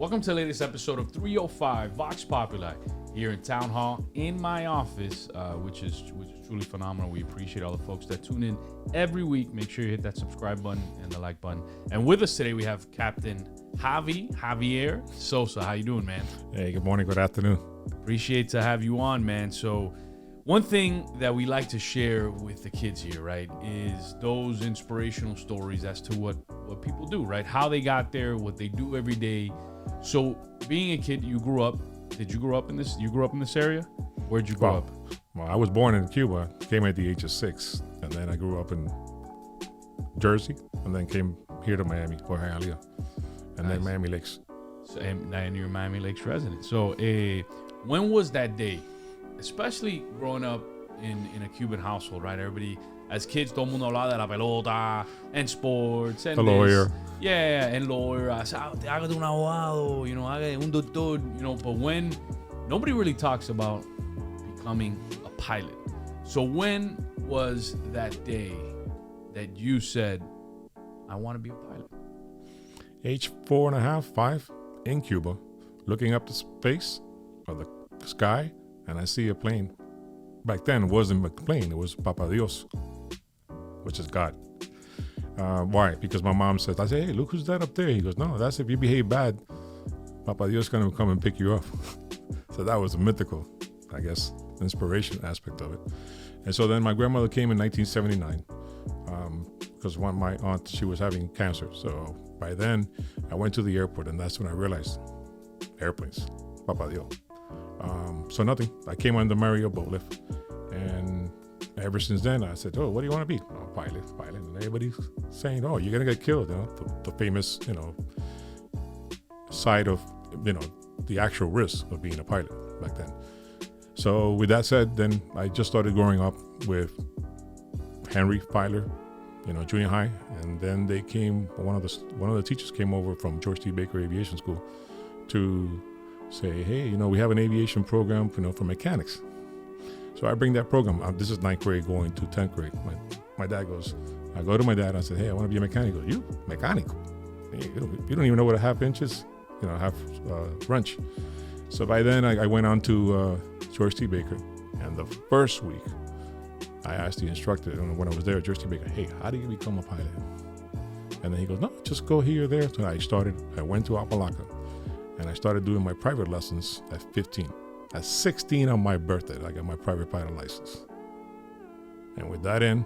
Welcome to the latest episode of 305 Vox Populi here in Town Hall in my office, which is truly phenomenal. We appreciate all the folks that tune in every week. Make sure you hit that subscribe button and the like button. And with us today, we have Captain Javier Sosa. How you doing, man? Hey, good morning, good afternoon. Appreciate to have you on, man. So one thing that we like to share with the kids here, right, is those inspirational stories as to what people do, right? How they got there, what they do every day. So being a kid, you grew up. Did you grow up in this? You grew up in this area? Where'd you grow up? Well, I was born in Cuba, came at the age of 6, and then I grew up in Jersey, and then came here to Miami or Hialeah, and then Miami Lakes. So, and you're a Miami Lakes resident. So when was that day? Especially growing up in a Cuban household, right? Everybody, as kids, todo mundo hablaba de la pelota and sports and the lawyer. Yeah, and lawyer. Hágate un abogado, hágate un doctor, But when nobody really talks about becoming a pilot. So when was that day that you said, I want to be a pilot? Age 4.5, 5, in Cuba, looking up to space or the sky, and I see a plane. Back then, it wasn't a plane, it was Papa Dios, which is God. Why? Because my mom said, I say, hey, look who's that up there. He goes, no, that's if you behave bad, Papa Dios is going to come and pick you up. So that was a mythical, I guess, inspiration aspect of it. And so then my grandmother came in 1979 because my aunt, she was having cancer. So by then, I went to the airport, and that's when I realized airplanes, Papa Dios. So nothing. I came on the Mario boat lift, and ever since then, I said, oh, what do you want to be? Oh, pilot. And everybody's saying, oh, you're going to get killed. The famous, side of, the actual risk of being a pilot back then. So with that said, then I just started growing up with Henry Filer, junior high. And then they came, one of the teachers came over from George T. Baker Aviation School to say, hey, we have an aviation program, for mechanics. So I bring that program. This is 9th grade going to 10th grade. My dad goes, I go to my dad. I said, hey, I want to be a mechanic. He goes, you? Mechanic? You don't even know what a half inch is, half wrench. So by then I went on to George T. Baker. And the first week, I asked the instructor when I was there at George T. Baker, hey, how do you become a pilot? And then he goes, no, just go here or there. So I went to Apalaca, and I started doing my private lessons at 15. At 16 on my birthday, I got my private pilot license. And with that in,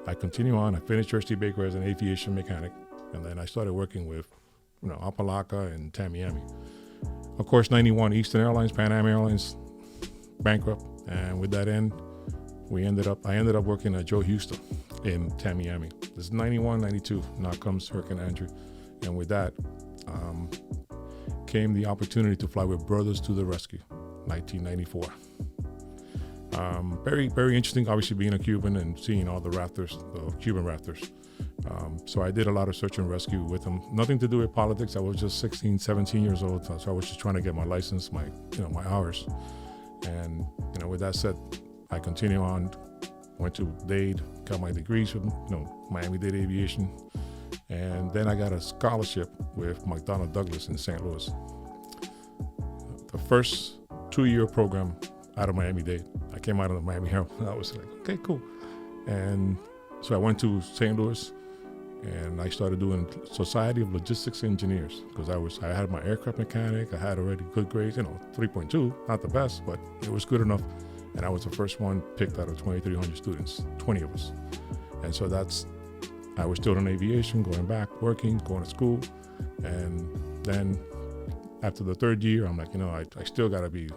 I continue on. I finished George T. Baker as an aviation mechanic. And then I started working with, Apalaca and Tamiami. Of course, 91 Eastern Airlines, Pan Am Airlines, bankrupt. And with that end, I ended up working at Joe Houston in Tamiami. This is 91, 92. Now comes Hurricane Andrew. And with that, came the opportunity to fly with Brothers to the Rescue, 1994. Very, very interesting, obviously being a Cuban and seeing all the Raptors, the Cuban Raptors. So I did a lot of search and rescue with them. Nothing to do with politics. I was just 16, 17 years old. So I was just trying to get my license, my hours. And, with that said, I continue on, went to Dade, got my degrees from, Miami-Dade Aviation. And then I got a scholarship with McDonnell Douglas in St. Louis. The first 2-year program out of Miami-Dade. I came out of the Miami Herald. I was like, okay, cool. And so I went to St. Louis, and I started doing Society of Logistics Engineers because I had my aircraft mechanic. I had already good grades, 3.2, not the best, but it was good enough. And I was the first one picked out of 2,300 students, 20 of us. And so I was still in aviation, going back, working, going to school. And then after the 3rd year, I'm like, I still got to be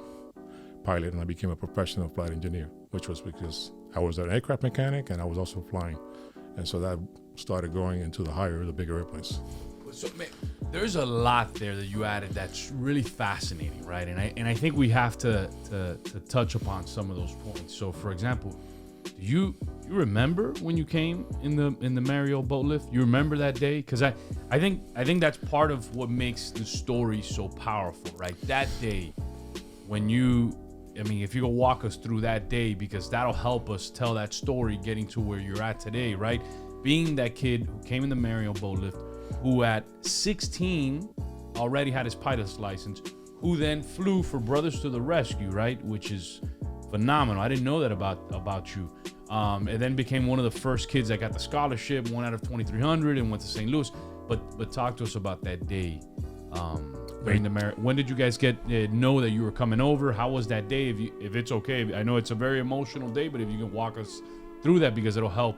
pilot. And I became a professional flight engineer, which was because I was an aircraft mechanic and I was also flying. And so that started going into the bigger airplanes. So, man, there's a lot there that you added that's really fascinating, right? And I think we have to touch upon some of those points. So, for example, do you remember when you came in the Mario boat lift? You remember that day? Because I think that's part of what makes the story so powerful, right? That day when if you go walk us through that day, because that'll help us tell that story getting to where you're at today, right? Being that kid who came in the Mario boat lift, who at 16 already had his pilot's license, who then flew for Brothers to the Rescue, right? Which is phenomenal. I didn't know that about you. And then became one of the first kids that got the scholarship, 1 out of 2,300, and went to St. Louis. But talk to us about that day. During the when did you guys get know that you were coming over? How was that day? If it's okay, I know it's a very emotional day, but if you can walk us through that, because it'll help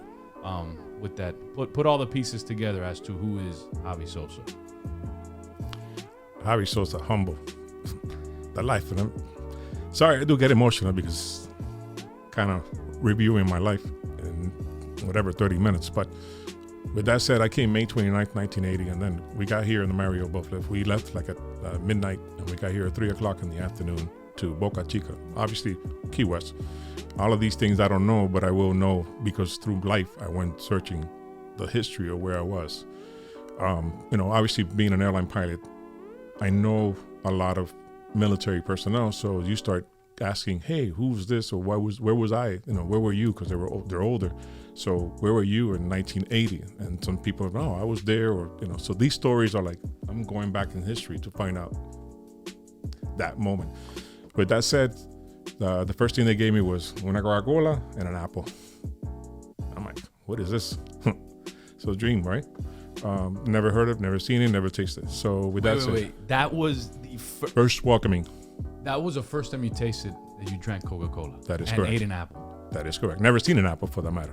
with that. Put all the pieces together as to who is Javi Sosa. Javier Sosa, humble. The life of him. Sorry, I do get emotional because kind of reviewing my life in whatever 30 minutes. But with that said, I came May 29th, 1980, and then we got here in the Mario boat lift. We left like at midnight, and we got here at 3 o'clock in the afternoon to Boca Chica, obviously Key West. All of these things I don't know, but I will know because through life I went searching the history of where I was. Obviously being an airline pilot, I know a lot of military personnel, so you start asking, hey, who's this, or where was I? Where were you? Because they're older. So where were you in 1980? And some people, no, I was there, or So these stories are like I'm going back in history to find out that moment. With that said, the first thing they gave me was una Coca-Cola and an apple. I'm like, what is this? So dream, right? Never heard of, never seen it, never tasted. So with that said, wait. That was the first welcoming. That was the first time you tasted that you drank Coca-Cola. That is and correct. Ate an apple. That is correct. Never seen an apple for that matter.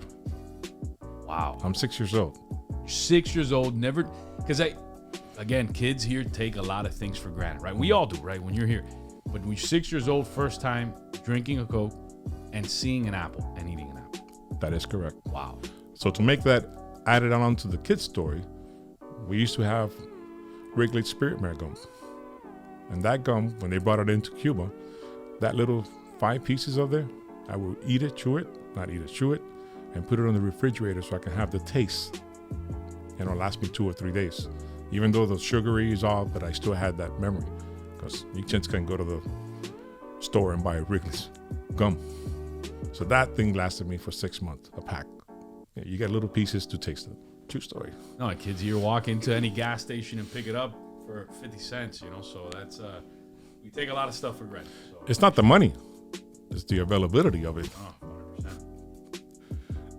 Wow. I'm 6 years old. 6 years old, never, because kids here take a lot of things for granted, right? We all do, right? When you're here. But when you're 6 years old, first time drinking a Coke and seeing an apple and eating an apple. That is correct. Wow. So to make that added on to the kid's story, we used to have Wrigley Spirit Mare gum. And that gum, when they brought it into Cuba, that little 5 pieces of there, I would chew it, and put it on the refrigerator so I can have the taste. And it'll last me 2 or 3 days. Even though the sugary is off, but I still had that memory. Because you just can't go to the store and buy Wrigley's gum. So that thing lasted me for 6 months, a pack. Yeah, you get little pieces to taste it. True story. No, kids here walk into any gas station and pick it up for 50 cents, so that's, we take a lot of stuff for granted. So. It's not the money, it's the availability of it. Oh,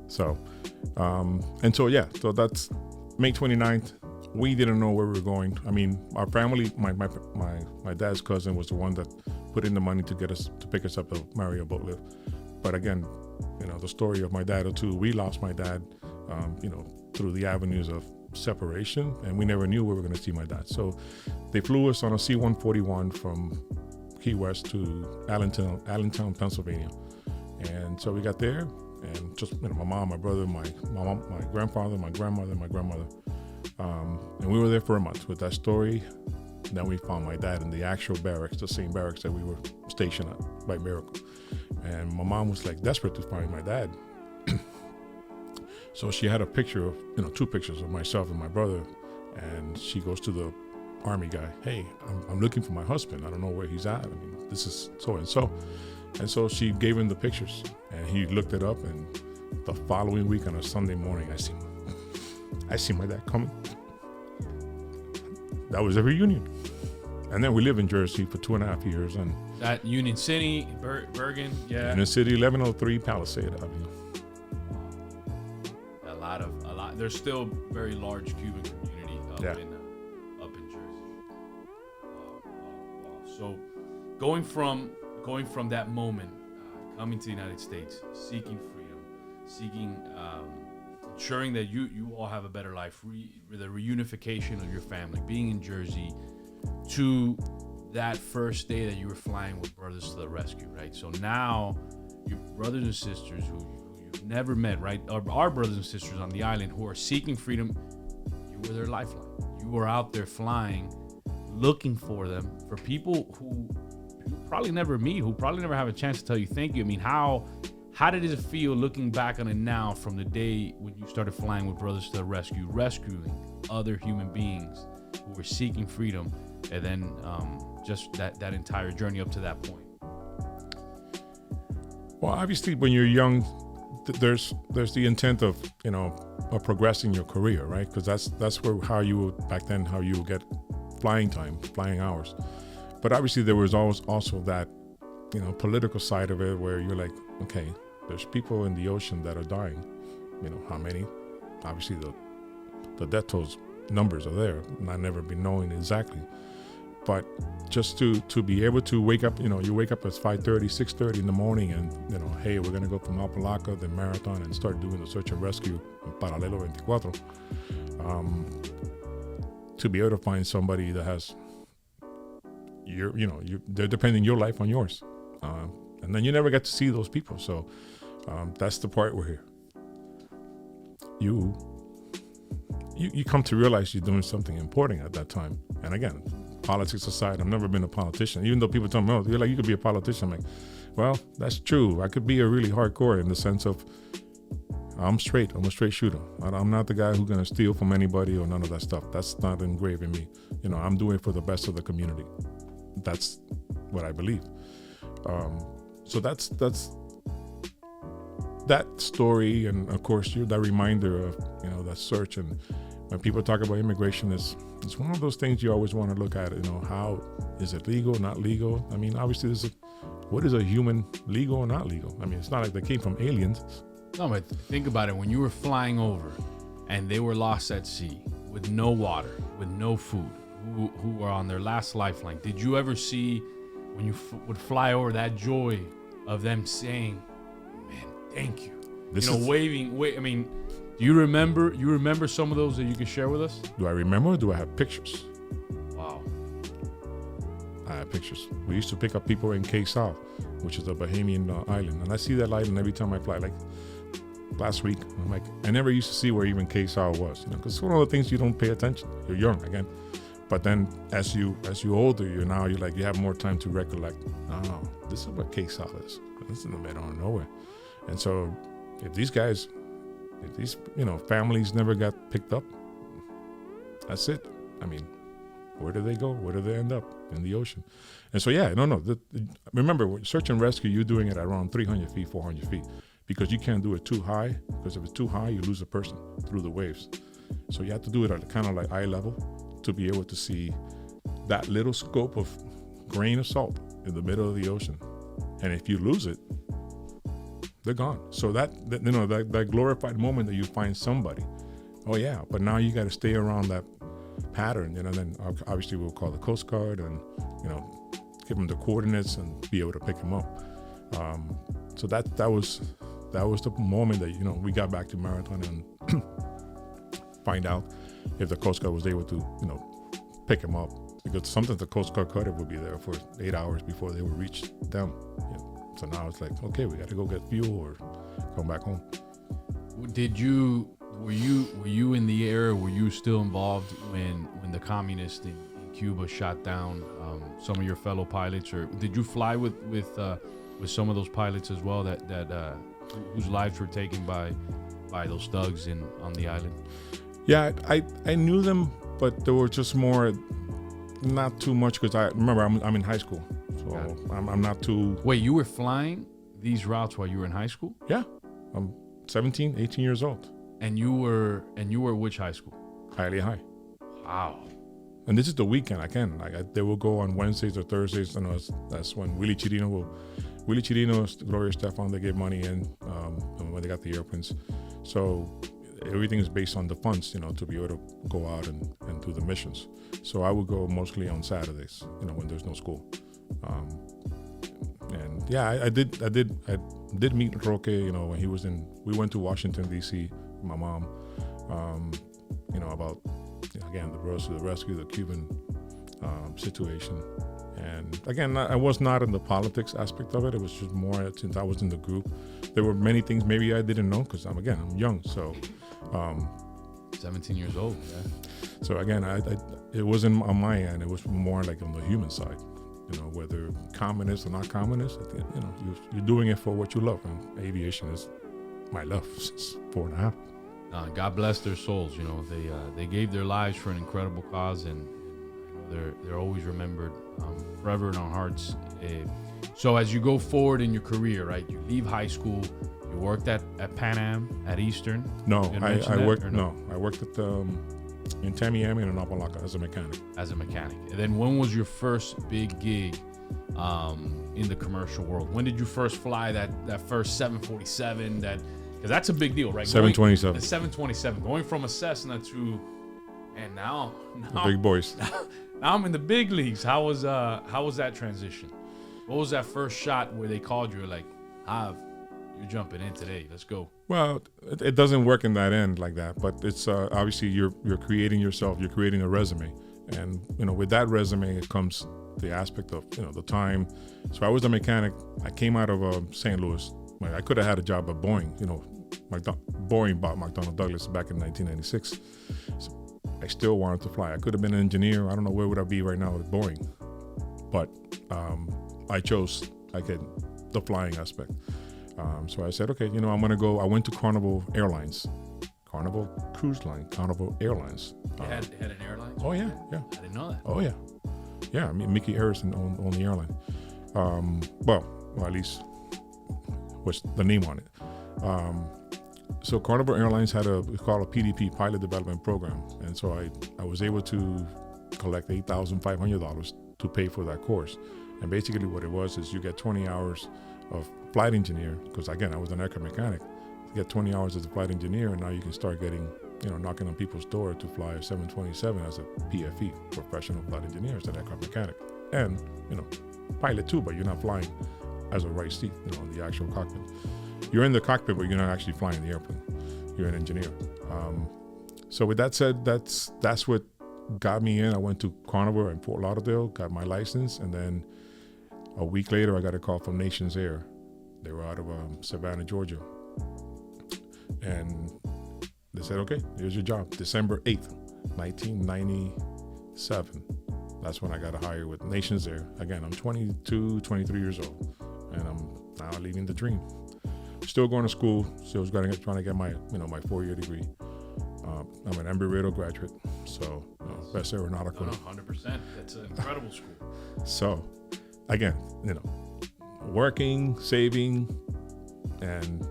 100%. So that's May 29th. We didn't know where we were going. I mean, our family, my dad's cousin was the one that put in the money to pick us up at Mario boat lift. But again, the story of my dad too, we lost my dad, through the avenues of separation, and we never knew we were going to see my dad. So they flew us on a C-141 from Key West to Allentown, Pennsylvania. And so we got there, and just my mom, my brother, my grandfather, my grandmother, and we were there for a month with that story. Then we found my dad in the actual barracks, the same barracks that we were stationed at by miracle. And my mom was like desperate to find my dad. So she had a picture of, 2 pictures of myself and my brother, and she goes to the army guy, hey, I'm looking for my husband. I don't know where he's at. I mean, this is so and so. And so she gave him the pictures, and he looked it up, and the following week on a Sunday morning, I see my dad coming. That was a reunion. And then we lived in Jersey for 2.5 years. And that Union City, Bergen, yeah. Union City, 1103 Palisade Avenue. A lot. There's still very large Cuban community up in Jersey. Wow. So going from that moment, coming to the United States, seeking freedom, ensuring that you all have a better life, the reunification of your family, being in Jersey, to that first day that you were flying with Brothers to the Rescue, right? So now your brothers and sisters who you've never met, right? Our brothers and sisters on the island who are seeking freedom, you were their lifeline. You were out there flying, looking for them, for people who you probably never meet, who probably never have a chance to tell you thank you. I mean, how did it feel looking back on it now from the day when you started flying with Brothers to the Rescue, rescuing other human beings who were seeking freedom, and then just that entire journey up to that point? Well, obviously, when you're young, there's the intent of progressing your career, right? Because that's how you would get flying time, flying hours. But obviously there was always also that, political side of it where you're like, okay, there's people in the ocean that are dying. How many? Obviously the death tolls numbers are there, and I've never been knowing exactly. But just to be able to wake up, you wake up at 5:30, 6:30 in the morning, and hey, we're gonna go from Apalaca, the marathon, and start doing the search and rescue in Paralelo 24. To be able to find somebody that has they're depending your life on yours, and then you never get to see those people. So that's the part where you come to realize you're doing something important at that time. And again, politics aside, I've never been a politician. Even though people tell me, "Oh, you're like you could be a politician," I'm like, well, that's true. I could be a really hardcore in the sense of I'm straight. I'm a straight shooter. I'm not the guy who's gonna steal from anybody or none of that stuff. That's not engraved in me. I'm doing it for the best of the community. That's what I believe. So that's that story, and of course that reminder of that search. And when people talk about immigration, it's one of those things you always want to look at. How is it legal, not legal? I mean, obviously what is a human, legal or not legal? I mean, it's not like they came from aliens. No, but think about it. When you were flying over and they were lost at sea with no water, with no food, who were on their last lifeline, did you ever see when you would fly over that joy of them saying, "Man, thank you"? Waving. I mean, do you remember some of those that you can share with us? Do I remember or do I have pictures? Wow. I have pictures. We used to pick up people in Cape South, which is a Bahamian island. And I see that island every time I fly. Like last week, I'm like, I never used to see where even Cape South was, because it's one of the things you don't pay attention. You're young again. But then as you older, you have more time to recollect, oh, this is what Cape South is. This is in the middle of nowhere. And so if these families never got picked up, that's it. I mean, where do they go? Where do they end up? In the ocean. And so, remember, search and rescue, you're doing it at around 300 feet, 400 feet, because you can't do it too high, because if it's too high, you lose a person through the waves. So you have to do it at kind of like eye level to be able to see that little scope of grain of salt in the middle of the ocean. And if you lose it, they're gone. So that glorified moment that you find somebody, oh yeah, but now you got to stay around that pattern, then obviously we'll call the Coast Guard and, give them the coordinates and be able to pick them up. So that was the moment that, we got back to Marathon and find out if the Coast Guard was able to, pick them up, because sometimes the Coast Guard cutter would be there for 8 hours before they would reach them. So now it's like, okay, we got to go get fuel or come back home. Were you in the era? Were you still involved when the communists in Cuba shot down some of your fellow pilots, or did you fly with some of those pilots as well that whose lives were taken by those thugs on the island? Yeah, I knew them, but there were just more, not too much, because I remember I'm in high school, so I'm not too. Wait, you were flying these routes while you were in high school? Yeah, I'm 17, 18 years old. And you were which high school? Hialeah High. Wow. And this is the weekend again. They will go on Wednesdays or Thursdays. And that's when Willie Chirino, Gloria Stefan, they give money in when they got the airplanes. So everything is based on the funds, to be able to go out and do the missions. So I would go mostly on Saturdays, when there's no school. And yeah, I did meet Roque, when he was we went to Washington, D.C., my mom, about, again, the rescue, the Cuban situation. And again, I was not in the politics aspect of it. It was just more since I was in the group. There were many things maybe I didn't know because I'm young. So 17 years old, yeah. So again, it wasn't on my end. It was more like on the human side. Whether communist or not communist, you're doing it for what you love. And aviation is my love since 4.5. God bless their souls. They gave their lives for an incredible cause, and they're always remembered forever in our hearts. So as you go forward in your career, right? You leave high school, you worked at Pan Am, at Eastern. No, I worked. No, I worked at In Tamiami and in Opa-locka as a mechanic. As a mechanic. And then when was your first big gig in the commercial world? When did you first fly that first 747? Because that's a big deal, right? 727. The 727. Going from a Cessna to, and now the big boys. Now I'm in the big leagues. How was that transition? What was that first shot where they called you like, you're jumping in today. Let's go. Well, it doesn't work in that end like that, but it's obviously you're creating yourself. You're creating a resume, and with that resume it comes the aspect of the time. So I was a mechanic. I came out of St. Louis. I could have had a job at Boeing. Boeing bought McDonnell Douglas back in 1996. So I still wanted to fly. I could have been an engineer. I don't know where would I be right now with Boeing, but I chose the flying aspect. So I said, okay, I'm going to go. I went to Carnival Airlines, Carnival Cruise Line, Carnival Airlines. You had an airline? Oh, yeah. I didn't know that. Oh, yeah. Yeah, I mean, Mickey Harrison owned the airline. Well, at least was the name on it. So Carnival Airlines had it's called a PDP, Pilot Development Program. And so I was able to collect $8,500 to pay for that course. And basically what it was is you get 20 hours of flight engineer, because again, I was an aircraft mechanic. You get 20 hours as a flight engineer, and now you can start getting, knocking on people's door to fly a 727 as a PFE, professional flight engineer, as an aircraft mechanic. And, pilot too, but you're not flying as a right seat, in the actual cockpit. You're in the cockpit, but you're not actually flying the airplane. You're an engineer. So with that said, that's what got me in. I went to Carnival in Fort Lauderdale, got my license, and then a week later, I got a call from Nations Air. They were out of Savannah, Georgia. And they said, okay, here's your job. December 8th, 1997. That's when I got a hire with Nations Air. Again, I'm 22, 23 years old, and I'm now living the dream. Still going to school, still trying to get my, my 4-year degree. I'm an Embry-Riddle graduate, so best aeronautical. 100%. That's an incredible school. So, again, working, saving, and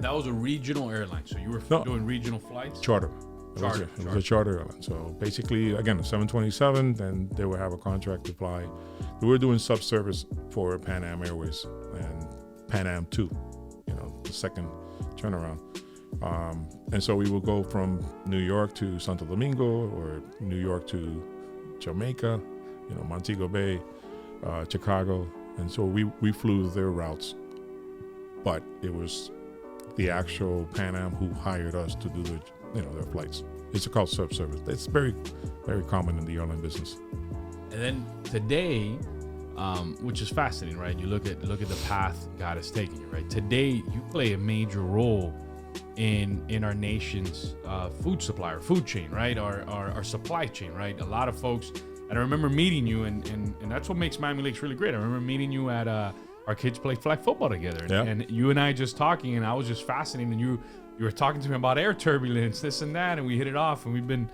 that was a regional airline. So you were doing regional flights? Charter. It was a charter airline. So basically, again, a 727, then they would have a contract to fly. We were doing subservice for Pan Am Airways and Pan Am 2, the second turnaround. And so we would go from New York to Santo Domingo, or New York to Jamaica, Montego Bay, Chicago. And so we flew their routes, but it was the actual Pan Am who hired us to do their flights. It's called subservice. It's very, very common in the airline business. And then today, which is fascinating, right? You look at the path God has taken you, right? Today, you play a major role in our nation's food supply or food chain, right? Our supply chain, right? A lot of folks. And I remember meeting you, and that's what makes Miami Lakes really great. I remember meeting you at our kids play flag football together, and you and I just talking, and I was just fascinated. And you were talking to me about air turbulence, this and that, and we hit it off, and we've been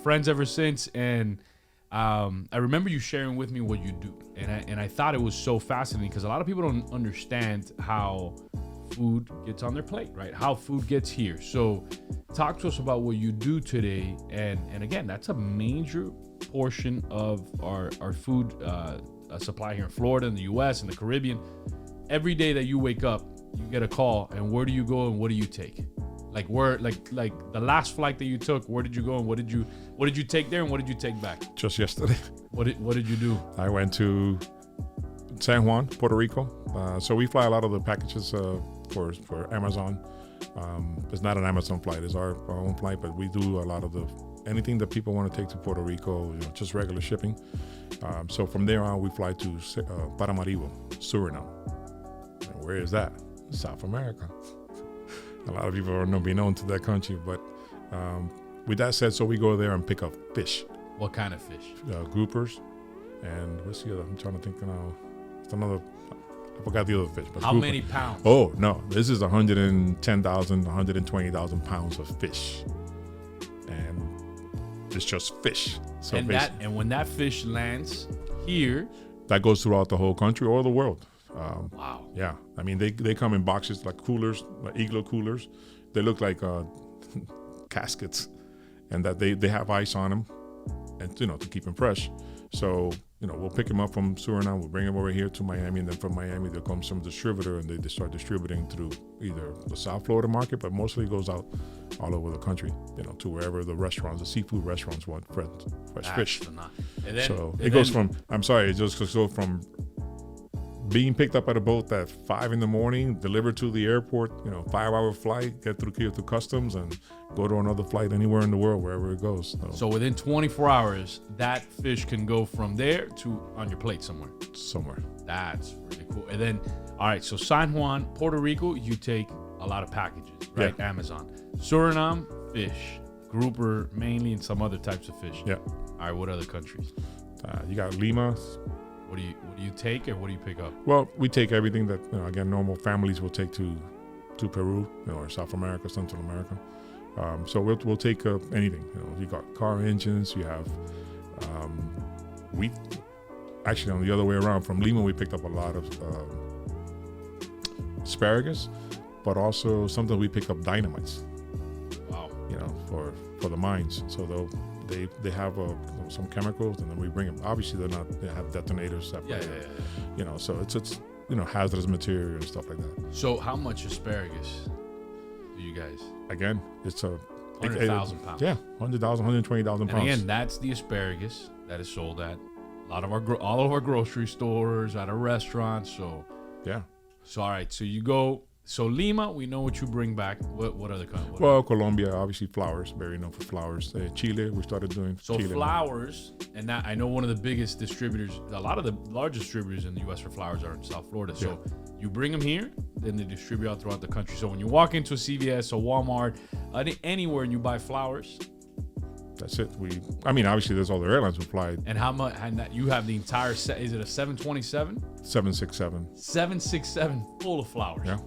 friends ever since. And I remember you sharing with me what you do, and I thought it was so fascinating because a lot of people don't understand how food gets on their plate, right? How food gets here. So talk to us about what you do today, and again, that's a major portion of our food supply here in Florida, in the U.S., in the Caribbean. Every day that you wake up, you get a call, and where do you go and what do you take? Like the last flight that you took, where did you go and what did you take there and what did you take back? Just yesterday. What did you do? I went to San Juan, Puerto Rico. So we fly a lot of the packages for Amazon. It's not an Amazon flight; it's our own flight, but we do a lot of anything that people want to take to Puerto Rico, just regular shipping. So from there on, we fly to Paramaribo, Suriname. And where is that? South America. A lot of people are not be known to that country, but with that said, so we go there and pick up fish. What kind of fish? Groupers, and what's the other? I'm trying to think now. It's another. I forgot the other fish. But how many pounds? Oh no, this is 110,000, 120,000 pounds of fish, and it's just fish. So and when that fish lands here, that goes throughout the whole country or the world. Wow. Yeah, I mean they come in boxes like coolers, like igloo coolers. They look like caskets, and that they have ice on them, and to keep them fresh. So we'll pick them up from Suriname, we'll bring them over here to Miami, and then from Miami there comes some distributor, and they start distributing through either the South Florida market, but mostly goes out all over the country, to wherever the seafood restaurants want fresh fish. And then, so it goes from being picked up at a boat at 5 a.m, delivered to the airport, 5-hour flight, get through customs, and go to another flight anywhere in the world, wherever it goes. So within 24 hours, that fish can go from there to on your plate somewhere. That's really cool. And then, all right, so San Juan, Puerto Rico, you take a lot of packages, right? Yeah. Amazon. Suriname, fish. Grouper mainly, and some other types of fish. Yeah. All right, what other countries? You got Lima. What do you take, or what do you pick up? Well, we take everything that again normal families will take to Peru, or South America, Central America. So we'll take anything. You got car engines. You have wheat. Actually, on the other way around, from Lima we picked up a lot of asparagus, but also sometimes we pick up dynamites. Wow. For the mines. So they have some chemicals, and then we bring them. Obviously, they have detonators separate. Yeah. So it's hazardous material and stuff like that. So how much asparagus do you guys? Again, it's 100,000 pounds. Yeah, 100,000, 120,000 pounds. And again, that's the asparagus that is sold at all of our grocery stores, at our restaurants. So yeah. So all right, so you go. So Lima, we know what you bring back. What other country? Well, Colombia, obviously flowers, very known for flowers. Chile, we started doing. So Chile flowers, and that I know one of the biggest distributors, a lot of the largest distributors in the U.S. for flowers are in South Florida. So you bring them here, then they distribute out throughout the country. So when you walk into a CVS, a Walmart, anywhere, and you buy flowers, that's it. Obviously, there's all the airlines who fly. And how much? And that you have the entire set. Is it a 727? 767. 767 full of flowers. Yeah.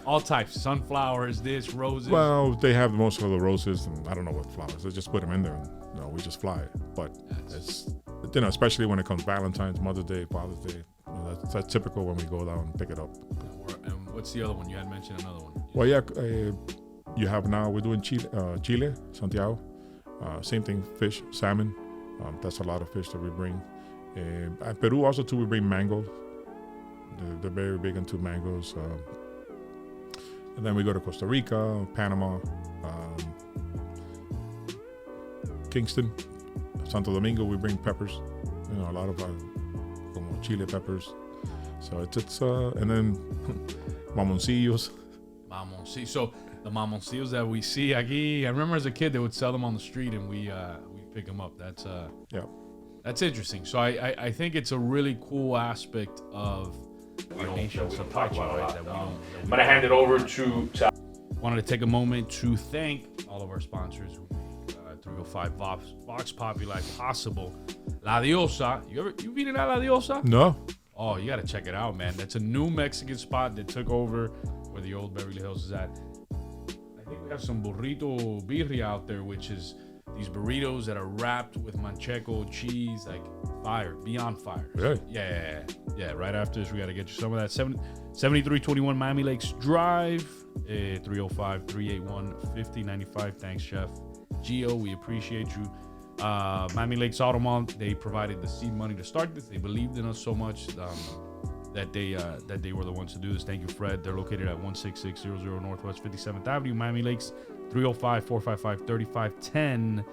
All types, sunflowers, roses. Well, they have most of the roses, and I don't know what flowers. They just put them in there, and we just fly it. But it's especially when it comes Valentine's, Mother's Day, Father's Day. That's typical when we go down and pick it up. And what's the other one? You had mentioned another one. Well, you have now, we're doing Chile, Santiago. Same thing, fish, salmon. That's a lot of fish that we bring. At Peru also too, we bring mangoes. They're very big into mangoes. And then we go to Costa Rica, Panama, Kingston, Santo Domingo. We bring peppers, a lot of como chile peppers. So it's and then mamoncillos. So the mamoncillos that we see aquí, I remember as a kid they would sell them on the street, and we pick them up. That's interesting. So I think it's a really cool aspect of our nation's supply chain, right? I'm gonna hand it over to. Wanted to take a moment to thank all of our sponsors who make 305 Vox Populi possible. La Diosa. You been at La Diosa? No. Oh, you gotta check it out, man. That's a new Mexican spot that took over where the old Beverly Hills is at. I think we have some burrito birria out there, which is these burritos that are wrapped with manchego cheese, like fire, beyond fire. Really? Yeah. Right after this, we got to get you some of that. 7321 Miami Lakes Drive, 305-381-5095. Thanks, Chef Gio. We appreciate you. Miami Lakes Automall, they provided the seed money to start this. They believed in us so much that they were the ones to do this. Thank you, Fred. They're located at 16600 Northwest 57th Avenue, Miami Lakes, 305-455-3510.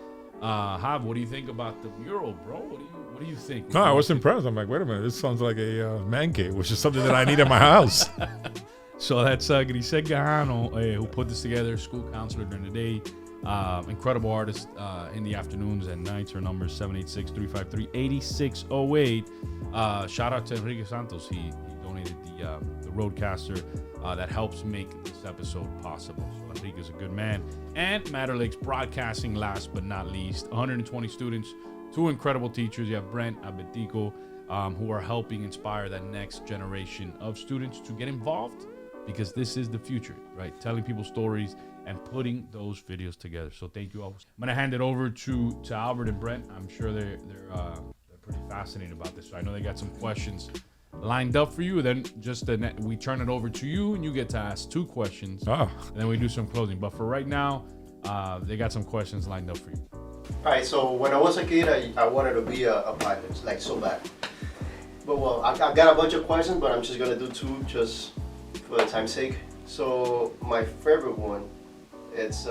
Jav, what do you think about the mural, bro? What do you think? No, I was impressed. I'm like, wait a minute, this sounds like a man cave, which is something that I need in my house. So that's Grisel Gajano, who put this together, school counselor during the day. Incredible artist in the afternoons and nights. Her number is 786-353-8608. Shout out to Enrique Santos. He donated the Roadcaster that helps make this episode possible. So Enrique's a good man. And Matter Lakes Broadcasting, last but not least. 120 students, 2 incredible teachers. You have Brent, Abetico, who are helping inspire that next generation of students to get involved, because this is the future, right? Telling people stories and putting those videos together. So thank you all. I'm gonna hand it over to Albert and Brent. I'm sure they're pretty fascinated about this. So I know they got some questions lined up for you. Then we turn it over to you, and you get to ask 2 questions. And then we do some closing. But for right now, They got some questions lined up for you. All right, so when I was a kid, I wanted to be a pilot, like so bad. But well, I got a bunch of questions, but I'm just gonna do two just for the time's sake. So my favorite one, it's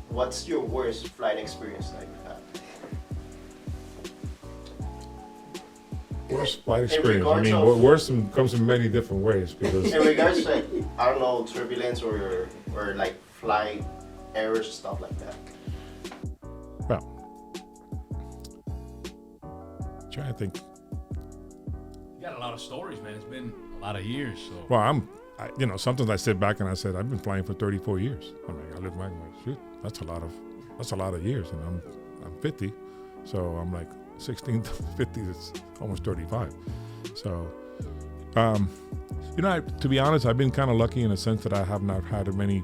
what's your worst flight experience that you've had? Worst flight experience. I mean, worst comes in many different ways because. In regards to, like, I don't know, turbulence or like flight errors, stuff like that. Well, trying to think. You got a lot of stories, man. It's been a lot of years. So. Well, sometimes I sit back and I said, I've been flying for 34 years. I mean, I look back and I'm like, shoot, that's a lot of years, and I'm 50, so I'm like 16 to 50 is almost 35. So, to be honest, I've been kind of lucky in the sense that I have not had many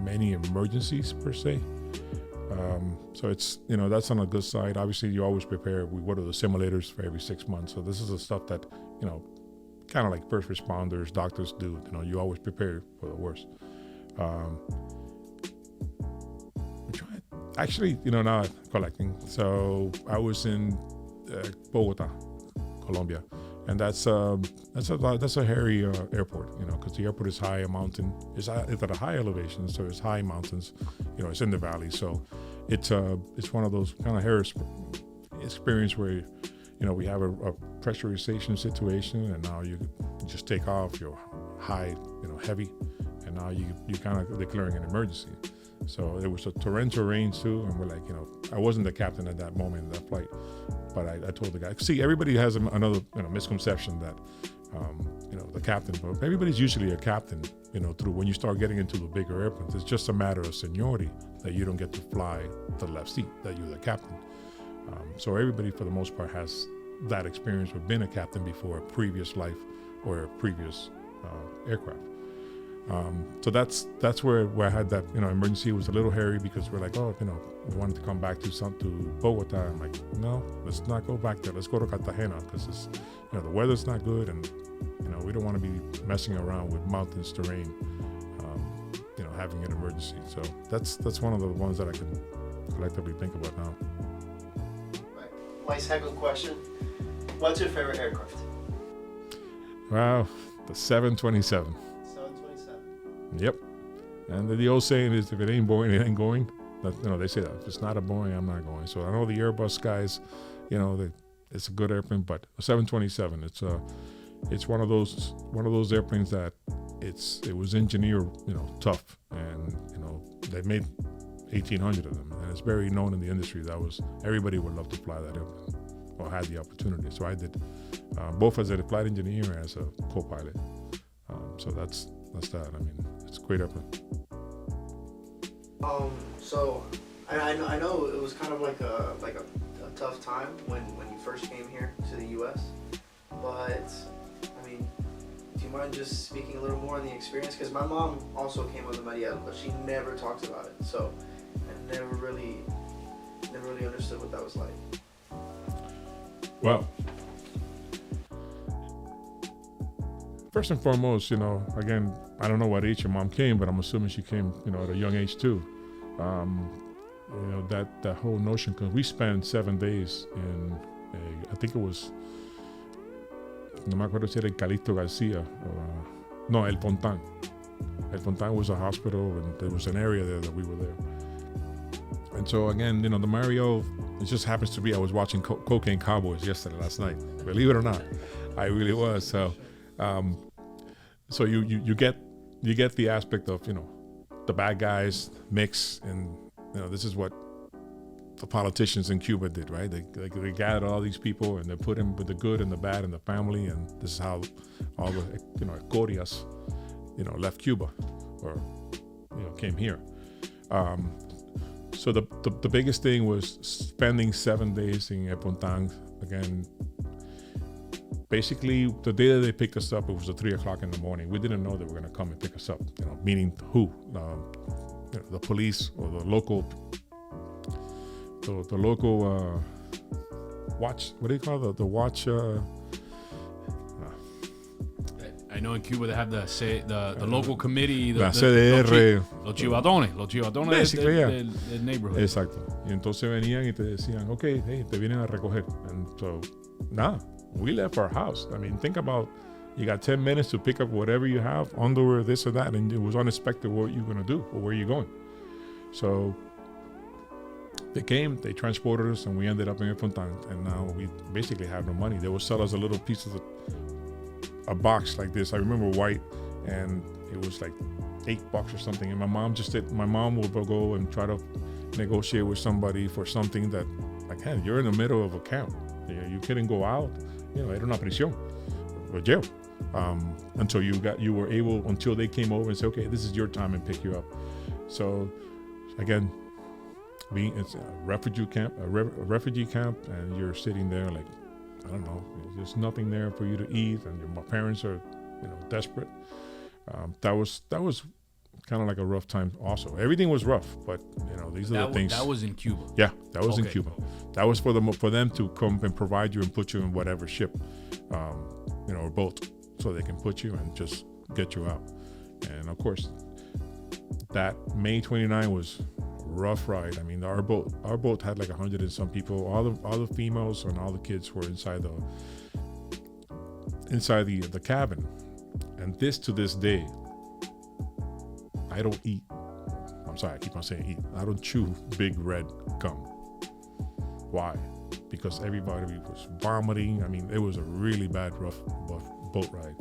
emergencies per se. So it's, that's on a good side. Obviously, you always prepare. We go to the simulators for every 6 months. So this is the stuff that, kind of like first responders, doctors do. You always prepare for the worst. Actually, now I'm collecting. So I was in Bogota, Colombia, and that's a hairy airport, because the airport is high, a mountain. It's at a high elevation, so it's high mountains. It's in the valley, so it's one of those kind of hairy experience where we have a pressurization situation, and now you just take off. You're high, heavy, and now you kind of declaring an emergency. So it was a torrential rain too, and we're like, I wasn't the captain at that moment in that flight, but I told the guy, see, everybody has another misconception that the captain, but everybody's usually a captain, through when you start getting into the bigger airplanes. It's just a matter of seniority that you don't get to fly the left seat, that you're the captain. So everybody, for the most part, has that experience of being a captain before a previous life or a previous aircraft. So that's where I had that emergency. It was a little hairy because we're like, we wanted to come back to Bogota. I'm like, no, let's not go back there. Let's go to Cartagena because it's the weather's not good, and we don't want to be messing around with mountains terrain. Having an emergency. So that's one of the ones that I can collectively think about now. My second question, what's your favorite aircraft? Wow, the 727. 727. Yep. And the old saying is, if it ain't Boeing, it ain't going. They say that. If it's not a Boeing, I'm not going. So I know the Airbus guys, it's a good airplane, but a 727, it's one of those airplanes that it was engineered, tough, and they made 1,800 of them, and it's very known in the industry. Everybody would love to fly that airplane, or had the opportunity. So I did, both as a flight engineer and as a co-pilot. So that's that. I mean, it's a great airplane. So I know it was kind of like a tough time when you first came here to the U.S. But I mean, do you mind just speaking a little more on the experience? Because my mom also came on the Mariel, but she never talks about it. So I never really understood what that was like. Well, first and foremost, again, I don't know what age your mom came, but I'm assuming she came, at a young age too. That whole notion, because we spent 7 days in, I think it was, no me acuerdo si era Calixto Garcia, no, El Fontan. El Fontan was a hospital, and there was an area there that we were there. And so again, the Mario, it just happens to be, I was watching Cocaine Cowboys last night. Believe it or not, I really was. So, so you get the aspect of the bad guys mix, and this is what the politicians in Cuba did, right? They gathered all these people and they put them with the good and the bad and the family, and this is how all the Corias, left Cuba or came here. So the biggest thing was spending 7 days in El Fontan. Again, basically the day that they picked us up, it was at 3:00 in the morning. We didn't know they were going to come and pick us up. Meaning who? The police or the local watch. What do you call the watch? I know in Cuba they have the local committee, La CDR. los chivatones Basically, yeah. del neighborhood. Exacto. Y entonces venían y te decían, okay, hey, te vienen a recoger. And so, we left our house. I mean, think about, you got 10 minutes to pick up whatever you have, underwear, this or that, and it was unexpected what you're going to do or where you're going. So they came, they transported us, and we ended up in El Fontan, and now we basically have no money. They would sell us a little piece of a box like this. I remember white, and it was like $8 or something. And my mom would go and try to negotiate with somebody for something that, like, hey, you're in the middle of a camp. You couldn't go out. Era una prisión or jail. Until until they came over and said, okay, this is your time, and pick you up. So again, it's a refugee camp, and you're sitting there like, I don't know, there's nothing there for you to eat, and my parents are, desperate. That was kind of like a rough time. Also, everything was rough, but these are the things. That was in Cuba. Yeah, that was in Cuba. That was for them to come and provide you and put you in whatever ship, or boat, so they can put you and just get you out. And of course, that May 29 was rough ride. I mean, our boat had like 100 and some people. All the females and all the kids were inside the cabin. And to this day, I don't eat. I'm sorry, I keep on saying eat. I don't chew big red gum. Why? Because everybody was vomiting. I mean, it was a really bad, rough boat ride.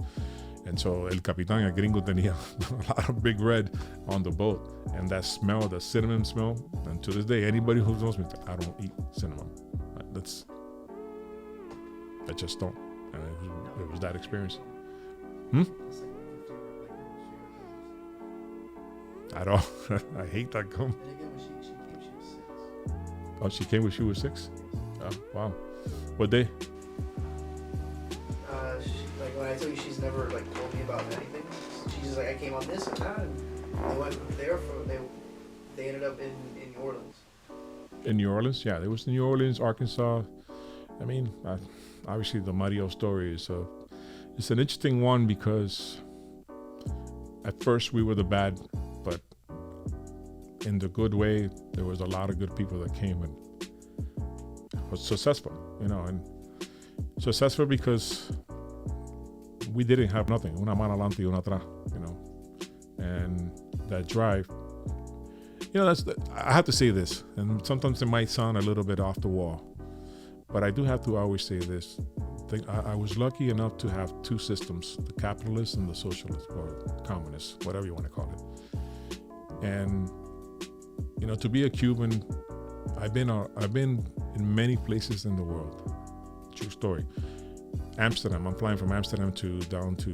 And so El Capitán, el gringo, tenía a lot of big red on the boat. And that smell, the cinnamon smell, and to this day, anybody who knows me, I don't eat cinnamon. I just don't. And it was that experience. I don't. I hate that gum. Oh, she came when she was 6? Oh, wow. What day? When I tell you she's never told me about anything, she's just like, I came on this and that, and they went from there they ended up in New Orleans. In New Orleans, yeah, there was New Orleans, Arkansas. I mean, obviously the Mario story is it's an interesting one because at first we were the bad, but in the good way, there was a lot of good people that came and was successful, and successful because we didn't have nothing. Una mano adelante y una atrás, and that drive. I have to say this, and sometimes it might sound a little bit off the wall, but I do have to always say this. I was lucky enough to have two systems, the capitalist and the socialist, or communist, whatever you want to call it. And, to be a Cuban, I've been in many places in the world. True story. Amsterdam, I'm flying from Amsterdam down to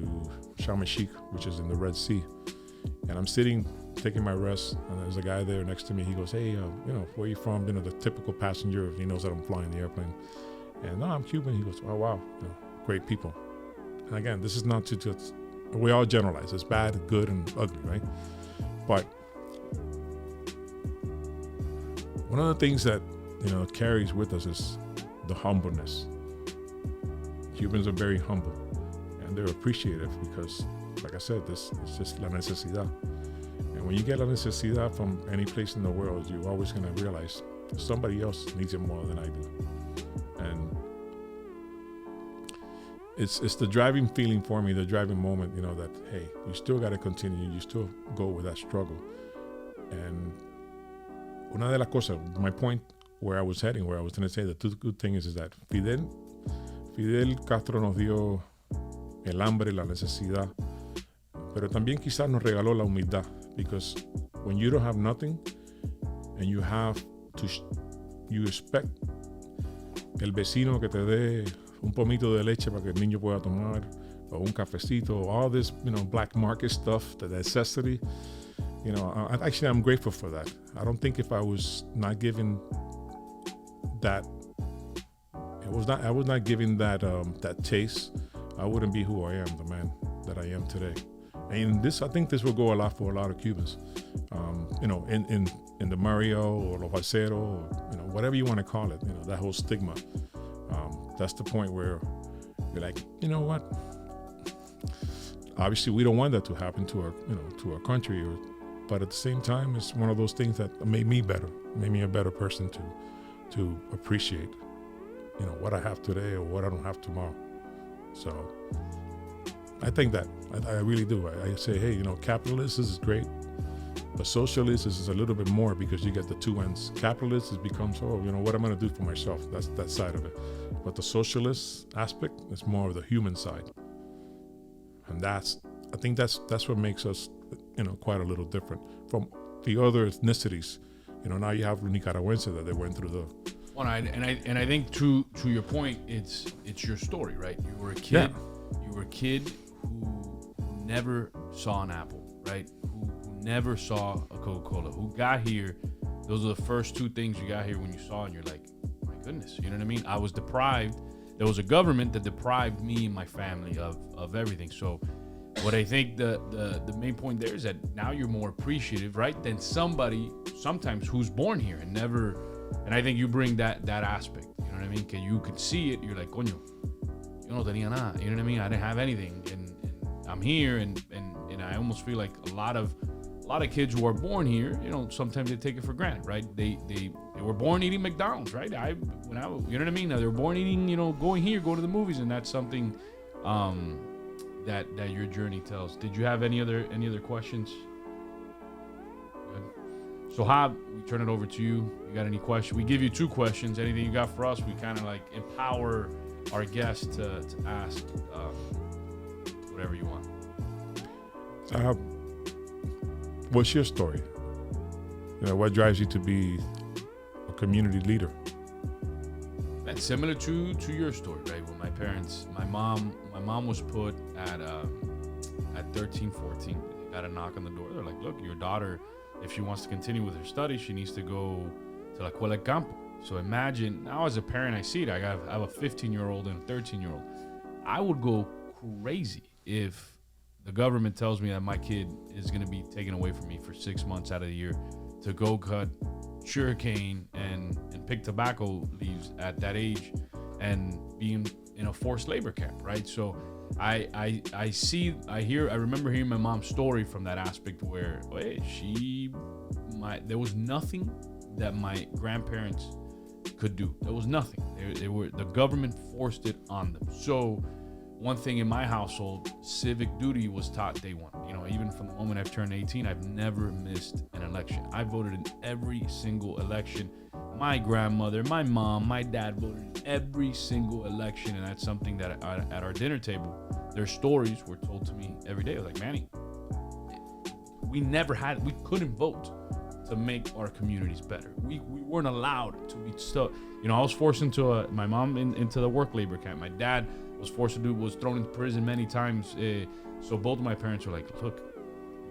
Sharm el-Sheikh, which is in the Red Sea. And I'm sitting, taking my rest, and there's a guy there next to me. He goes, hey, where are you from? The typical passenger, he knows that I'm flying the airplane. And no, I'm Cuban. He goes, oh, wow, great people. And again, this is not to just, we all generalize. It's bad, good, and ugly, right? But one of the things that, carries with us is the humbleness. Cubans are very humble, and they're appreciative because, like I said, this is just la necesidad. And when you get la necesidad from any place in the world, you're always going to realize somebody else needs it more than I do. And it's the driving feeling for me, the driving moment, that, hey, you still got to continue. You still go with that struggle. And una de las cosas, my point where I was heading, where I was going to say the two good things is that Fidel Castro nos dio el hambre, la necesidad, pero también quizás nos regaló la humildad, because when you don't have nothing and you have to, you expect el vecino que te dé un pomito de leche para que el niño pueda tomar, o un cafecito, all this, black market stuff, the necessity, I'm grateful for that. I don't think if I was not given that, I was not given that taste, I wouldn't be who I am, the man that I am today. And I think this will go a lot for a lot of Cubans. In the Mario or Los Balseros, or whatever you want to call it, that whole stigma. That's the point where you're like, you know what? obviously we don't want that to happen to our country, but at the same time, it's one of those things that made me better, made me a better person to appreciate, what I have today or what I don't have tomorrow. So I think that I really do. I say, hey, capitalist is great, but socialist is a little bit more, because you get the two ends. Capitalist becomes, what I'm going to do for myself. That's that side of it. But the socialist aspect is more of the human side, and I think that's what makes us, quite a little different from the other ethnicities. Now you have Nicaraguense that they went through the. Well, and I think to your point, it's your story, right? You were a kid. Yeah. You were a kid who never saw an apple, right? Who never saw a Coca-Cola. Who got here? Those are the first two things you got here when you saw, and you're like, my goodness, you know what I mean? I was deprived. There was a government that deprived me and my family of everything. So what I think the main point there is that now you're more appreciative, right, than somebody sometimes who's born here and never. And I think you bring that aspect, you know what I mean? Because you could see it, you're like, coño, yo no tenía nada, you know what I mean? I didn't have anything, and I'm here, and I almost feel like a lot of kids who are born here, sometimes they take it for granted, right? They were born eating McDonald's, right? You know what I mean? They were born eating, going to the movies, and that's something that your journey tells. Did you have any other questions? Good. So Hab, we turn it over to you. You got any questions? We give you 2 questions. Anything you got for us? We kind of like empower our guests to ask whatever you want. What's your story? What drives you to be a community leader? That's similar to your story, right? When my parents, my mom was put at 13, 14. They got a knock on the door. They're like, look, your daughter, if she wants to continue with her studies, she needs to go to La Escuela de Campo. So imagine, now as a parent, I see it. I have a 15-year-old and a 13-year-old. I would go crazy if the government tells me that my kid is going to be taken away from me for 6 months out of the year to go cut sugarcane and pick tobacco leaves at that age and being in a forced labor camp, right? So I remember hearing my mom's story from that aspect where there was nothing that my grandparents could do. There was nothing. The government forced it on them. So one thing in my household, civic duty was taught day one. Even from the moment I've turned 18, I've never missed an election. I voted in every single election. My grandmother, my mom, my dad voted in every single election, and that's something that at our dinner table, their stories were told to me every day. I was like, Manny, we couldn't vote to make our communities better. We weren't allowed to be stuck. I was forced into my mom into the work labor camp. My dad was thrown into prison many times. So both of my parents were like, look,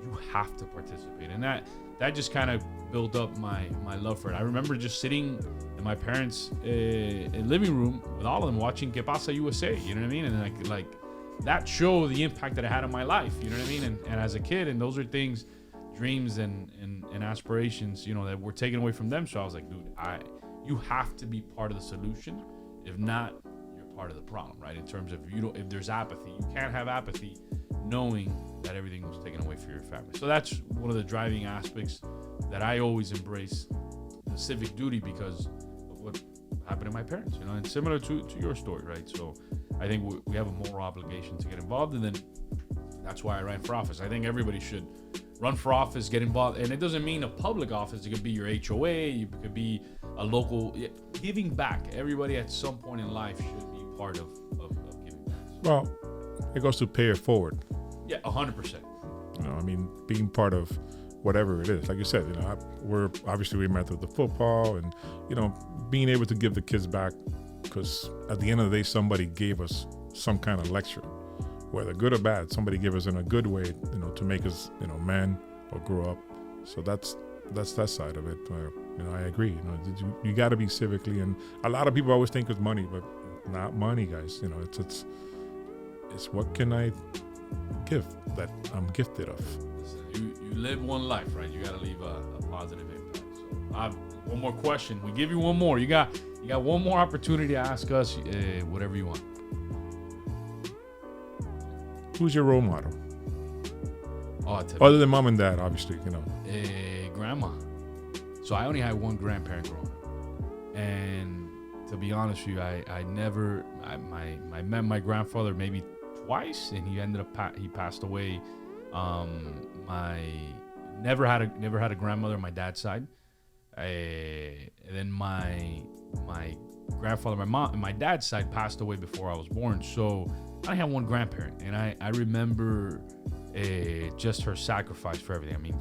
you have to participate. And that just kind of built up my love for it. I remember just sitting in my parents' living room with all of them watching Que Pasa USA, you know what I mean? And like that showed the impact that it had on my life, you know what I mean? And as a kid, and those are things, dreams and aspirations, that were taken away from them. So I was like, dude, you have to be part of the solution. If not, you're part of the problem, right? In terms of if there's apathy, you can't have apathy knowing that everything was taken away for your family. So that's one of the driving aspects that I always embrace, the civic duty, because of what happened to my parents, and similar to your story, right? So I think we have a moral obligation to get involved, and then that's why I ran for office. I think everybody should run for office, get involved, and it doesn't mean a public office. It could be your HOA, it could be a local, giving back. Everybody at some point in life should be part of giving back. Well, it goes to pay it forward. Yeah, 100%. Being part of whatever it is. Like you said, we met through the football, and being able to give the kids back, because at the end of the day, somebody gave us some kind of lecture, whether good or bad. Somebody gave us in a good way, to make us, man or grow up. So that's that side of it. I agree. You got to be civically, and a lot of people always think it's money, but not money, guys. It's what can I give that I'm gifted of. Listen, you live one life, right? You got to leave a positive impact. So I have one more question. We give you one more. You got one more opportunity to ask us whatever you want. Who's your role model? Oh, Other than mom and dad, obviously, grandma. So I only had one grandparent growing up, and to be honest with you, I met my grandfather maybe twice, and he ended up he passed away. My never had a grandmother on my dad's side. And then my grandfather, my dad's side passed away before I was born. So I had one grandparent, and I remember just her sacrifice for everything. I mean,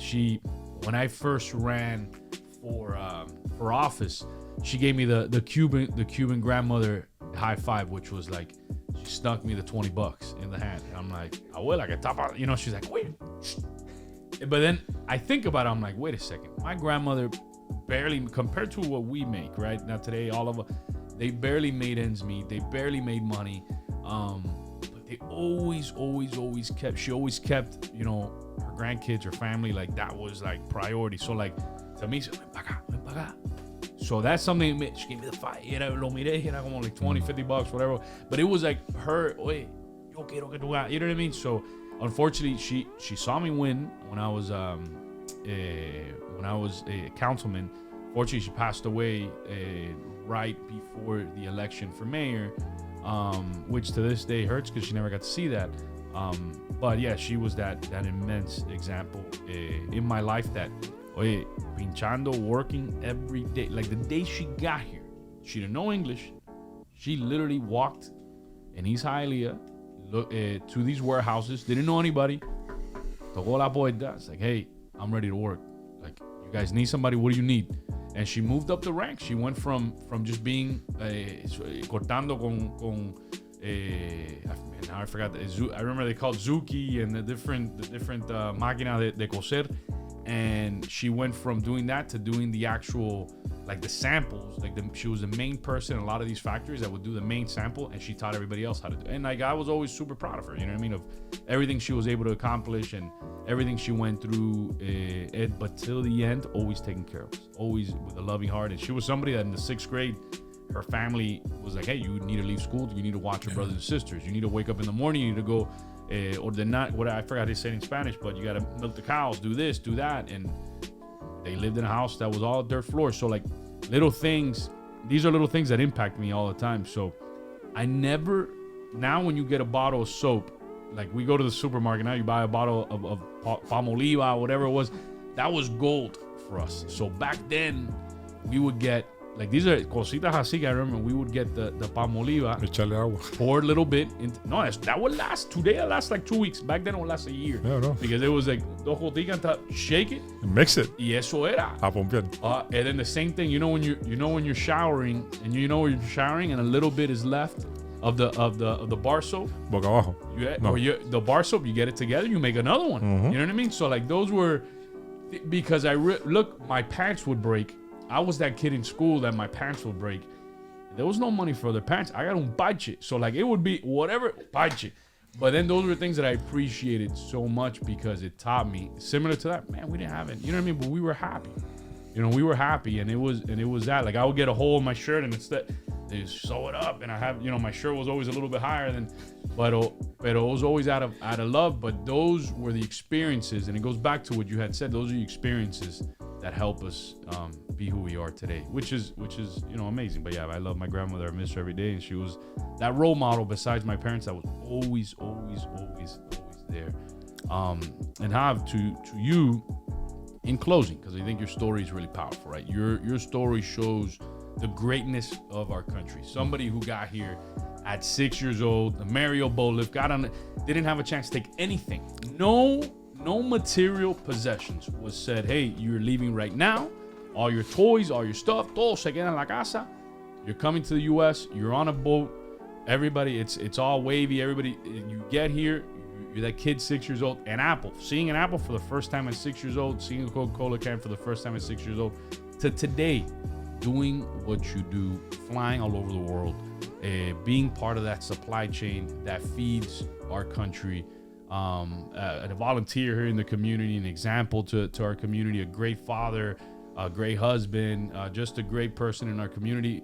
when I first ran for office, she gave me the Cuban grandmother high five, which was like, she snuck me the $20 in the hand. And I'm like, abuela, que tapa, she's like, wait. But then I think about it, I'm like, wait a second. My grandmother barely, compared to what we make, right? Now today, all of us, they barely made ends meet. They barely made money. But they always kept, her grandkids, her family, like that was like priority. So like, to me, she said, ven pa' acá. So that's something, she gave me the fight. Lo miré, era como like $20, $50, whatever. But it was like her, oye, yo quiero que tú hagas. You know what I mean? So unfortunately, she saw me win when I was a councilman. Fortunately, she passed away right before the election for mayor, which to this day hurts because she never got to see that. But yeah, she was that immense example in my life that, oye, pinchando, working every day. Like the day she got here, she didn't know English. She literally walked in East Hialeah to these warehouses, didn't know anybody. Tocó la puerta. It's like, hey, I'm ready to work. Like, you guys need somebody? What do you need? And she moved up the ranks. She went from just being cortando con now I forgot. I remember they called Zuki and the different máquina de coser. And she went from doing that to doing the actual, like the samples. Like she was the main person in a lot of these factories that would do the main sample, and she taught everybody else how to do it. And like I was always super proud of her, you know what I mean? Of everything she was able to accomplish and everything she went through. But till the end, always taking care of us, always with a loving heart. And she was somebody that in the 6th grade, her family was like, hey, you need to leave school. You need to watch your brothers and sisters. You need to wake up in the morning. You need to go. I forgot how to say it in Spanish, but you gotta milk the cows, do this, do that. And they lived in a house that was all dirt floors. So like little things, these are little things that impact me all the time. So now when you get a bottle of soap, like we go to the supermarket now, you buy a bottle of Palmolive, whatever it was, that was gold for us. So back then we would get, like these are cositas así. I remember we would get the Palmolive, Echarle agua. pour a little bit. That would last. Today it lasts like 2 weeks. Back then it would last a year. Yeah, no. Because it was like dos goticas, shake it, Mix it. y eso era. A pompear. And then the same thing. When you're showering and and a little bit is left of the bar soap. Boca abajo. The bar soap, you get it together, you make another one. Mm-hmm. You know what I mean? So like those were, because my pants would break. I was that kid in school that my pants would break. There was no money for the pants. I got un bache. So like it would be whatever, bache. But then those were things that I appreciated so much because it taught me, similar to that, man, we didn't have it. You know what I mean? But we were happy. We were happy, and it was that. Like I would get a hole in my shirt and instead they sew it up, and I have, my shirt was always a little bit higher than, but it was always out of love. But those were the experiences, and it goes back to what you had said. Those are the experiences that help us be who we are today, which is amazing. But yeah, I love my grandmother. I miss her every day, and she was that role model besides my parents that was always there. And have to you in closing, because I think your story is really powerful, right? Your story shows the greatness of our country. Somebody who got here at 6 years old, the Mario boat lift, didn't have a chance to take anything. No material possessions was said, hey, you're leaving right now. All your toys, all your stuff, todo se queda en la casa. You're coming to the U.S., you're on a boat. Everybody, it's all wavy. Everybody, you get here, you're that kid 6 years old. Seeing an apple for the first time at 6 years old, seeing a Coca-Cola can for the first time at 6 years old, to today, doing what you do, flying all over the world, being part of that supply chain that feeds our country, a volunteer here in the community, an example to our community, a great father, a great husband, just a great person in our community.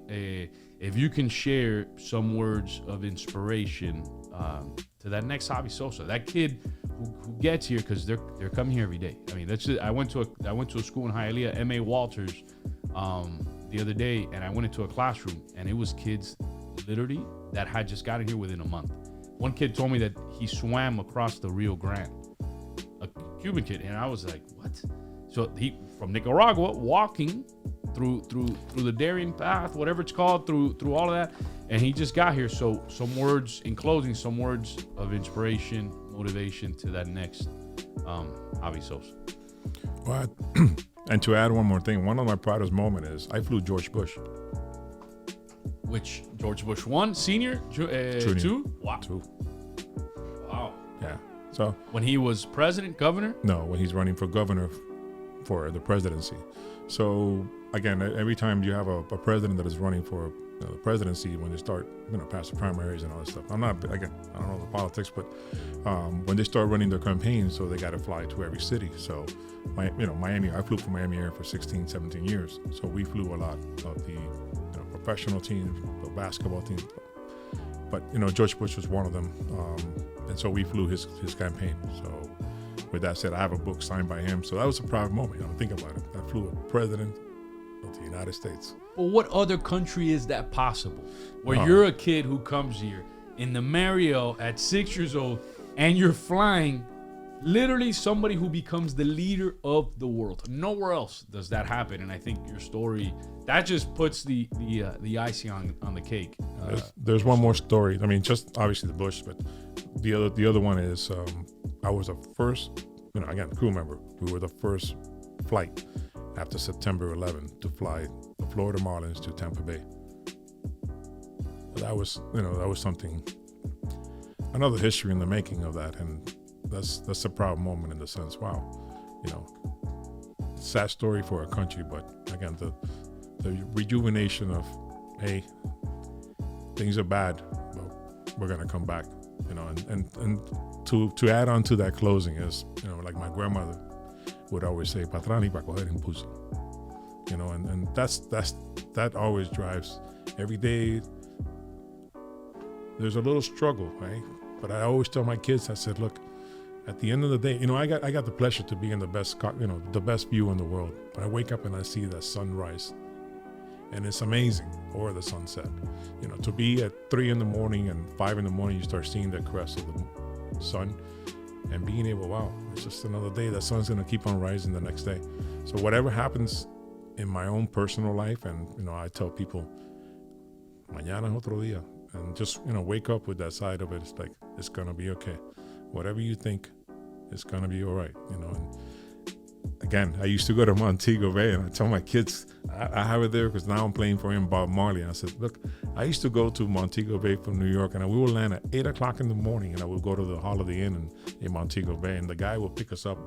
If you can share some words of inspiration to that next Javier Sosa, that kid who gets here, because they're coming here every day. I mean, that's just, I went to a school in Hialeah, M.A. Walters, the other day, and I went into a classroom, and it was kids literally that had just gotten here within a month. One kid told me that he swam across the Rio Grande, a Cuban kid, and I was like, what? So he from Nicaragua, walking through the Darien Path, whatever it's called, through all of that, and he just got here. So some words in closing, some words of inspiration, motivation to that next Javier Sosa. Well, and to add one more thing, one of my proudest moments is I flew George Bush. Which George Bush 1, senior, Junior. 2? Wow. 2. Wow. Yeah. So When he was president, governor? no, when he's running for governor for the presidency. So again, every time you have a president that is running for the presidency, when they start, past the primaries and all that stuff. I don't know the politics, but when they start running their campaigns, so they got to fly to every city. So, Miami, I flew from Miami Air for 16, 17 years. So we flew a lot of the professional teams, the basketball team. But, George Bush was one of them. And so we flew his campaign. So with that said, I have a book signed by him. So that was a proud moment. Think about it. I flew a president of the United States. Well, what other country is that possible? Where you're a kid who comes here in the Marriott at 6 years old, and you're flying literally somebody who becomes the leader of the world. Nowhere else does that happen. And I think your story, that just puts the icing on the cake. There's one more story. I mean, just obviously the Bush, but the other one is I was the first, again, crew member. We were the first flight after September 11th to fly the Florida Marlins to Tampa Bay. That was something, another history in the making of that, and that's a proud moment in the sense, wow, sad story for our country, but again, the rejuvenation of, hey, things are bad, but we're gonna come back, and to add on to that closing is, like my grandmother would always say, "Patrani pa coger impulso," and that always drives every day. There's a little struggle, right? But I always tell my kids, I said, look, at the end of the day, I got the pleasure to be in the best view in the world. But I wake up and I see that sunrise, and it's amazing, or the sunset. To be at 3 a.m. and 5 a.m, you start seeing the crest of the sun, and being able, wow, it's just another day. The sun's gonna keep on rising the next day. So whatever happens in my own personal life, and I tell people, mañana es otro día, and just wake up with that side of it. It's like, it's gonna be okay. Whatever you think, it's gonna be all right. And again, I used to go to Montego Bay, and I tell my kids, I have it there because now I'm playing for him, Bob Marley. And I said, look, I used to go to Montego Bay from New York, and we would land at 8 o'clock in the morning, and I would go to the Holiday Inn in Montego Bay, and the guy would pick us up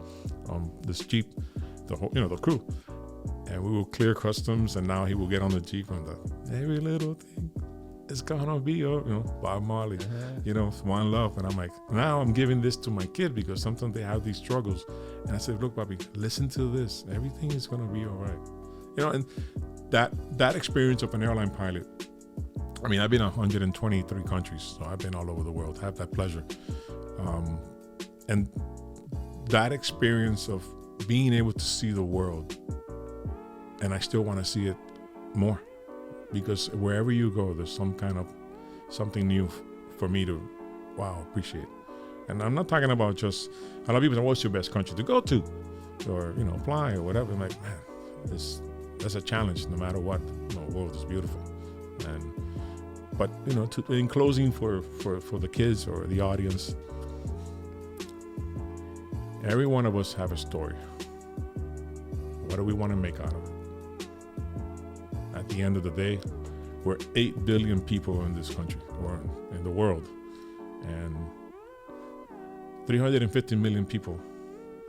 on this Jeep, the crew, and we will clear customs, and now he will get on the Jeep and every little thing is gonna be, Bob Marley, one love. And I'm like, now I'm giving this to my kid because sometimes they have these struggles. And I said, look, Bobby, listen to this. Everything is gonna be all right. And that experience of an airline pilot, I mean, I've been in 123 countries, so I've been all over the world. I have that pleasure. And that experience of being able to see the world, and I still want to see it more. Because wherever you go, there's something new for me to, appreciate. And I'm not talking about just, a lot of people say, what's your best country to go to? Or, fly or whatever. I'm like, man, that's a challenge no matter what. The world is beautiful. But in closing for the kids or the audience, every one of us have a story. What do we want to make out of it? At the end of the day, we're 8 billion people in this country, or in the world, and 350 million people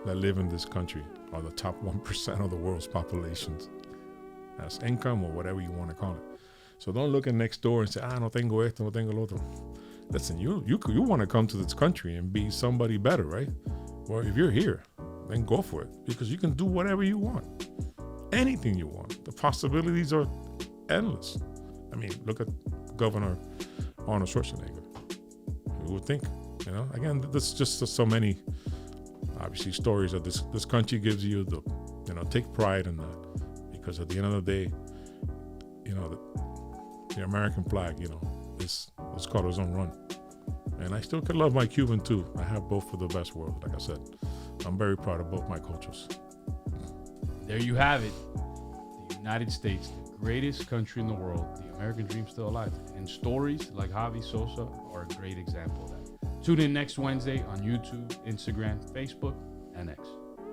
that live in this country are the top 1% of the world's populations. That's income or whatever you want to call it. So don't look at next door and say, no tengo esto, no tengo lo otro. Listen, you want to come to this country and be somebody better, right? Well, if you're here, then go for it, because you can do whatever you want. anything you want. The possibilities are endless. I mean, look at Governor Arnold Schwarzenegger. Who would think? You know, again, there's just so many, obviously, stories that this country gives you. Take pride in that, because at the end of the day, you know, the American flag, you know, is colors don't run. And I still can love my Cuban too. I have both of the best worlds. Like I said, I'm very proud of both my cultures. There you have it. The United States, the greatest country in the world. The American dream still alive. And stories like Javier Sosa are a great example of that. Tune in next Wednesday on YouTube, Instagram, Facebook, and X.